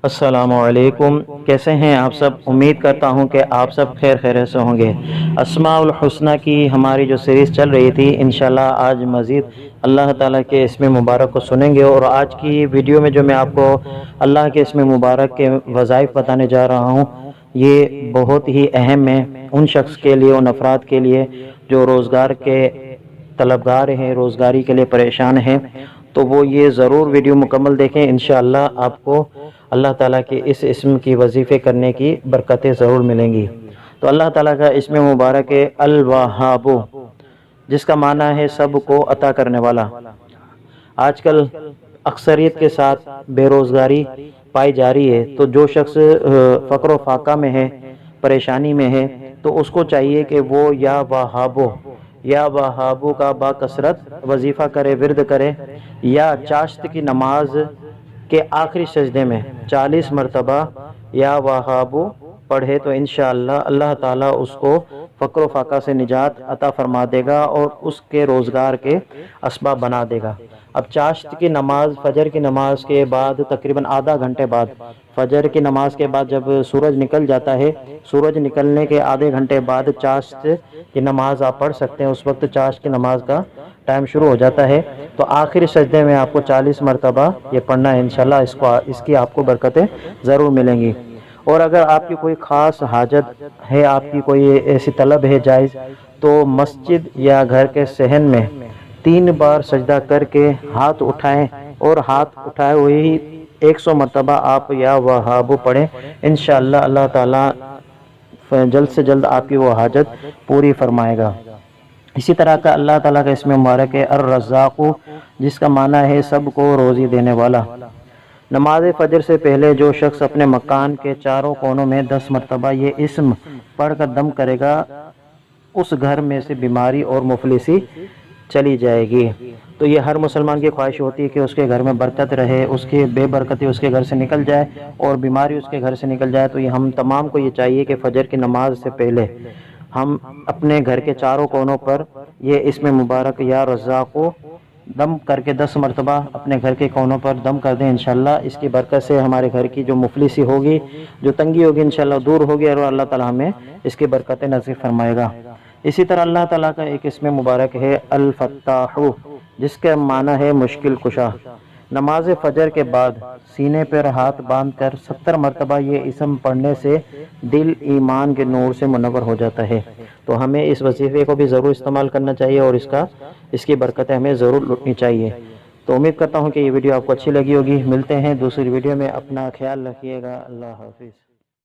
السلام علیکم، کیسے ہیں آپ سب؟ امید کرتا ہوں کہ آپ سب خیریت سے ہوں گے۔ اسماء الحسنہ کی ہماری جو سیریز چل رہی تھی، انشاءاللہ آج مزید اللہ تعالیٰ کے اسم مبارک کو سنیں گے، اور آج کی ویڈیو میں جو میں آپ کو اللہ کے اسم مبارک کے وظائف بتانے جا رہا ہوں، یہ بہت ہی اہم ہے ان شخص کے لیے، ان افراد کے لیے جو روزگار کے طلبگار ہیں، روزگاری کے لیے پریشان ہیں، تو وہ یہ ضرور ویڈیو مکمل دیکھیں۔ انشاءاللہ آپ کو اللہ تعالیٰ کے اس اسم کی وظیفے کرنے کی برکتیں ضرور ملیں گی۔ تو اللہ تعالیٰ کا اسم مبارک ہے الوہاب، جس کا معنی ہے سب کو عطا کرنے والا۔ آج کل اکثریت کے ساتھ بے روزگاری پائی جا رہی ہے، تو جو شخص فقر و فاقہ میں ہے، پریشانی میں ہے، تو اس کو چاہیے کہ وہ یا وہابو کا با کثرت وظیفہ کرے، ورد کرے، یا چاشت کی نماز کے آخری سجدے میں 40 مرتبہ یا وہابو پڑھے، تو انشاءاللہ اللہ تعالیٰ اس کو فقر و فاقہ سے نجات عطا فرما دے گا اور اس کے روزگار کے اسباب بنا دے گا۔ اب چاشت کی نماز فجر کی نماز کے بعد تقریباً آدھا گھنٹے بعد، فجر کی نماز کے بعد جب سورج نکل جاتا ہے، سورج نکلنے کے آدھے گھنٹے بعد چاشت کی نماز آپ پڑھ سکتے ہیں۔ اس وقت چاشت کی نماز کا ٹائم شروع ہو جاتا ہے، تو آخری سجدے میں آپ کو 40 مرتبہ یہ پڑھنا ہے۔ انشاءاللہ اس کی آپ کو برکتیں ضرور ملیں گی۔ اور اگر آپ کی کوئی خاص حاجت ہے، آپ کی کوئی ایسی طلب ہے جائز، تو مسجد یا گھر کے صحن میں 3 بار سجدہ کر کے ہاتھ اٹھائیں، اور ہاتھ اٹھائے ہوئے ہی 100 مرتبہ آپ یا وہابو پڑھیں۔ انشاءاللہ اللہ تعالیٰ جلد سے جلد آپ کی وہ حاجت پوری فرمائے گا۔ اسی طرح کا اللہ تعالیٰ کا اسم مبارک ہے الرزاق، جس کا معنی ہے سب کو روزی دینے والا۔ نماز فجر سے پہلے جو شخص اپنے مکان کے چاروں کونوں میں 10 مرتبہ یہ اسم پڑھ کر دم کرے گا، اس گھر میں سے بیماری اور مفلسی چلی جائے گی۔ تو یہ ہر مسلمان کی خواہش ہوتی ہے کہ اس کے گھر میں برکت رہے، اس کی بے برکتی اس کے گھر سے نکل جائے اور بیماری اس کے گھر سے نکل جائے۔ تو یہ ہم تمام کو یہ چاہیے کہ فجر کی نماز سے پہلے ہم اپنے گھر کے چاروں کونوں پر یہ اسم مبارک یا رزاق کو دم کر کے 10 مرتبہ اپنے گھر کے کونوں پر دم کر دیں۔ انشاءاللہ اس کی برکت سے ہمارے گھر کی جو مفلسی ہوگی، جو تنگی ہوگی، انشاءاللہ دور ہوگی، اور اللہ تعالیٰ ہمیں اس کی برکتیں نصیب فرمائے گا۔ اسی طرح اللہ تعالیٰ کا ایک اسم مبارک ہے الفتاح، جس کا معنی ہے مشکل کشا۔ نماز فجر کے بعد سینے پر ہاتھ باندھ کر 70 مرتبہ یہ اسم پڑھنے سے دل ایمان کے نور سے منور ہو جاتا ہے۔ تو ہمیں اس وظیفے کو بھی ضرور استعمال کرنا چاہیے، اور اس کی برکتیں ہمیں ضرور لوٹنی چاہیے۔ تو امید کرتا ہوں کہ یہ ویڈیو آپ کو اچھی لگی ہوگی۔ ملتے ہیں دوسری ویڈیو میں، اپنا خیال رکھیے گا۔ اللہ حافظ۔